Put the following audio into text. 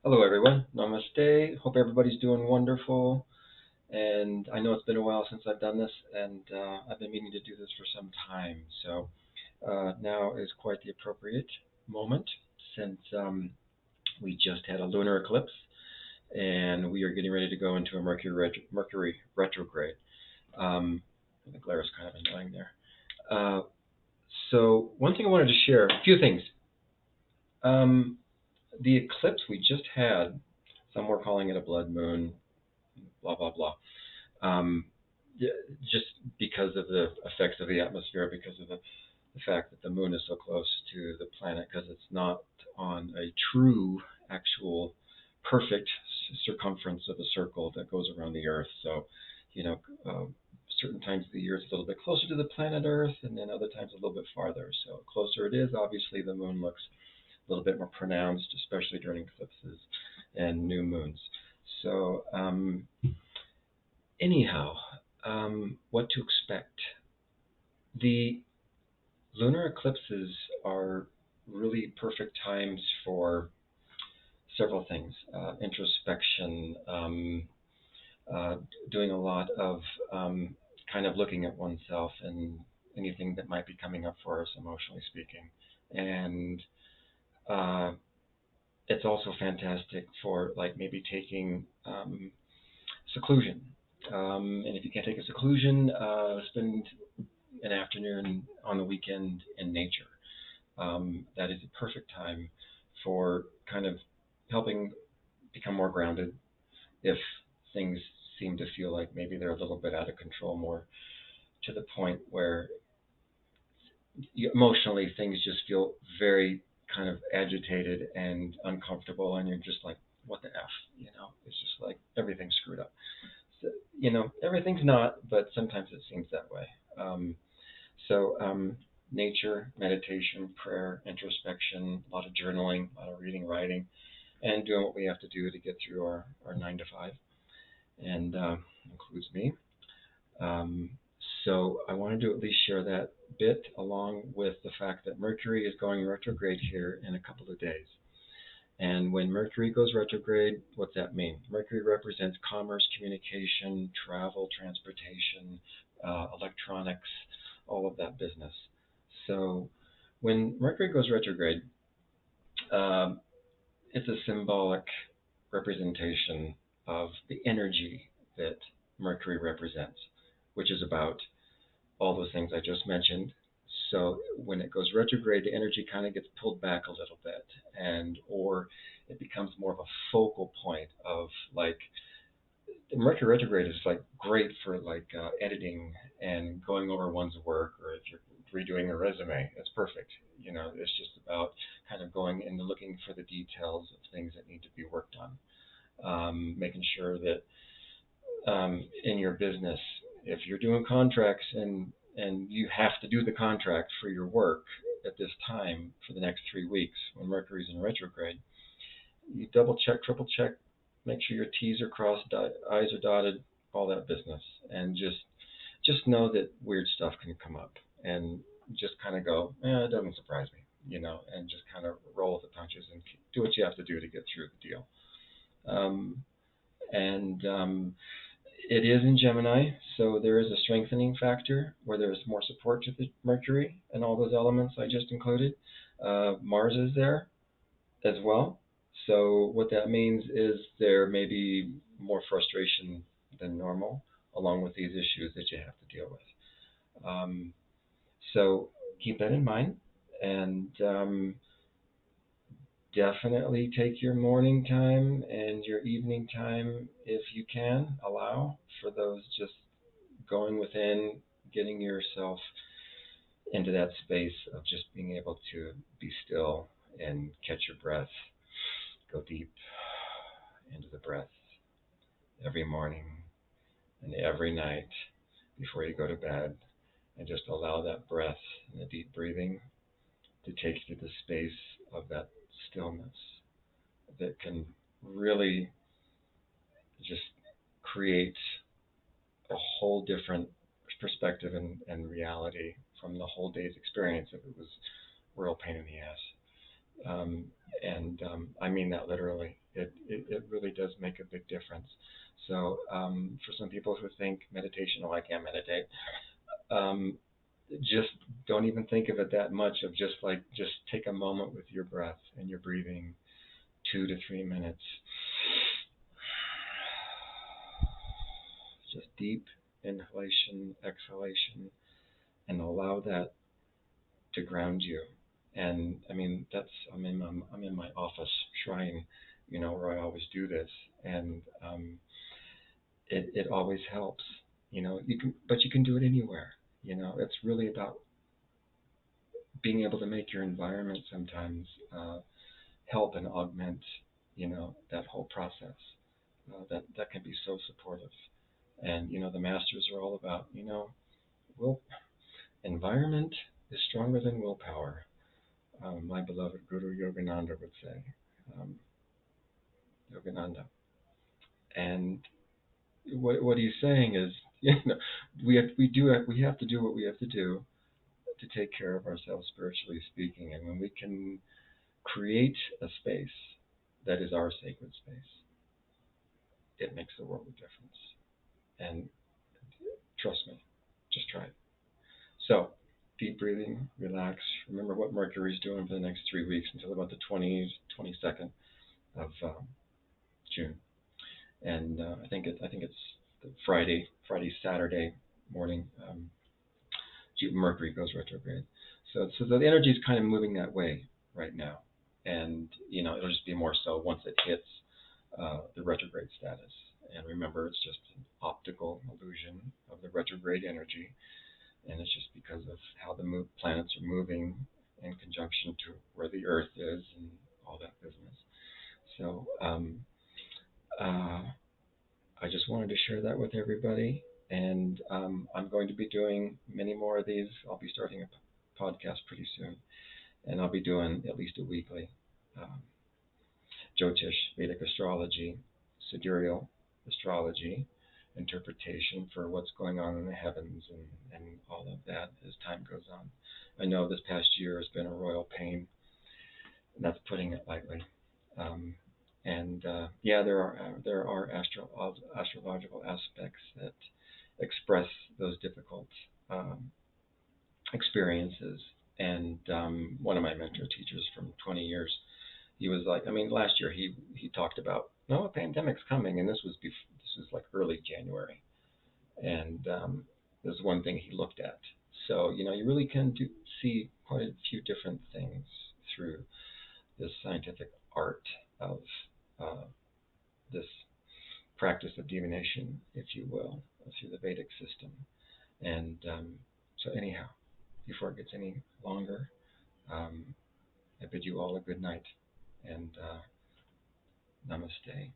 Hello, everyone. Namaste. Hope everybody's doing wonderful. And I know it's been a while since I've done this, and I've been meaning to do this for some time. So now is quite the appropriate moment since we just had a lunar eclipse, and we are getting ready to go into a Mercury retrograde. The glare is kind of annoying there. Uh, so one thing I wanted to share, a few things. Um, the eclipse we just had, some were calling it a blood moon, blah blah blah. um, just because of the effects of the atmosphere, because of the fact that the moon is so close to the planet, because it's not on a true, actual, perfect circumference of a circle that goes around the Earth. So, you know, certain times of the year it's a little bit closer to the planet Earth, and then other times a little bit farther. So, closer it is, obviously the moon looks a little bit more pronounced, especially during eclipses and new moons. So, anyhow, what to expect? The lunar eclipses are really perfect times for several things: introspection, uh, doing a lot of kind of looking at oneself and anything that might be coming up for us emotionally speaking. And uh, it's also fantastic for like maybe taking seclusion. And if you can't take a seclusion, spend an afternoon on the weekend in nature. That is a perfect time for kind of helping become more grounded if things seem to feel like maybe they're a little bit out of control, more to the point where emotionally things just feel very kind of agitated and uncomfortable, and you're just like, what the F? It's just like everything's screwed up. So, everything's not, but sometimes it seems that way. So, nature, meditation, prayer, introspection, a lot of journaling, a lot of reading, writing, and doing what we have to do to get through our 9 to 5, and includes me. Um, so I wanted to at least share that bit along with the fact that Mercury is going retrograde here in a couple of days. And when Mercury goes retrograde, what's that mean? Mercury represents commerce, communication, travel, transportation, electronics, all of that business. So when Mercury goes retrograde, um, it's a symbolic representation of the energy that Mercury represents, which is about all those things I just mentioned. So when it goes retrograde, the energy kind of gets pulled back a little bit, and or it becomes more of a focal point of like the Mercury retrograde is like great for like editing and going over one's work, or if you're redoing a resume, it's perfect. It's just about kind of going and looking for the details of things that need to be worked on, making sure that in your business, if you're doing contracts and you have to do the contract for your work at this time for the next 3 weeks when Mercury's in retrograde, you double check, triple check, make sure your T's are crossed, I's are dotted, all that business, and just know that weird stuff can come up, and just kind of go, it doesn't surprise me, and just kind of roll with the punches and do what you have to do to get through the deal. And it is in Gemini, so there is a strengthening factor where there is more support to the Mercury and all those elements I just included. Mars is there as well. So what that means is there may be more frustration than normal along with these issues that you have to deal with. So keep that in mind, and definitely take your morning time and your evening time if you can allow for those just going within, getting yourself into that space of just being able to be still and catch your breath, go deep into the breath every morning and every night before you go to bed, and just allow that breath and the deep breathing to take you to the space of that stillness that can really just create a whole different perspective and reality from the whole day's experience if it was real pain in the ass. Um, And I mean that literally. It really does make a big difference. So for some people who think meditation, oh, I can't meditate, um, just don't even think of it that much. Of just take a moment with your breath and your breathing, 2 to 3 minutes. Just deep inhalation, exhalation, and allow that to ground you. And I mean, I'm in my office shrine, where I always do this, and it always helps. But you can do it anywhere. It's really about being able to make your environment sometimes help and augment, that whole process. That can be so supportive. And the masters are all about, will environment is stronger than willpower. My beloved Guru Yogananda would say, um, Yogananda. And what he's saying is, we have to do what we have to do to take care of ourselves spiritually speaking. And when we can create a space that is our sacred space, it makes a world of difference. And trust me, just try it. So, deep breathing, relax. Remember what Mercury's doing for the next 3 weeks until about the 20th, 22nd of June. And I think it's the Saturday morning. Mercury goes retrograde. So the energy is kind of moving that way right now, and it'll just be more so once it hits the retrograde status. And remember, it's just an optical illusion of the retrograde energy, and it's just because of how the planets are moving in conjunction to where the Earth is and all that business. So I just wanted to share that with everybody, and I'm going to be doing many more of these. I'll be starting a podcast pretty soon, and I'll be doing at least a weekly um, Jyotish, Vedic astrology, sidereal astrology, interpretation for what's going on in the heavens, and all of that as time goes on. I know this past year has been a royal pain, and that's putting it lightly. Um, and yeah, there are astrological aspects that express those difficult um, experiences. And one of my mentor teachers from 20 years, he was like, I mean, last year he talked about, no, a pandemic's coming, and this was like early January, and there's one thing he looked at. So you really can see quite a few different things through this scientific art of uh, this practice of divination, if you will, through the Vedic system. And so anyhow, before it gets any longer, I bid you all a good night, and namaste.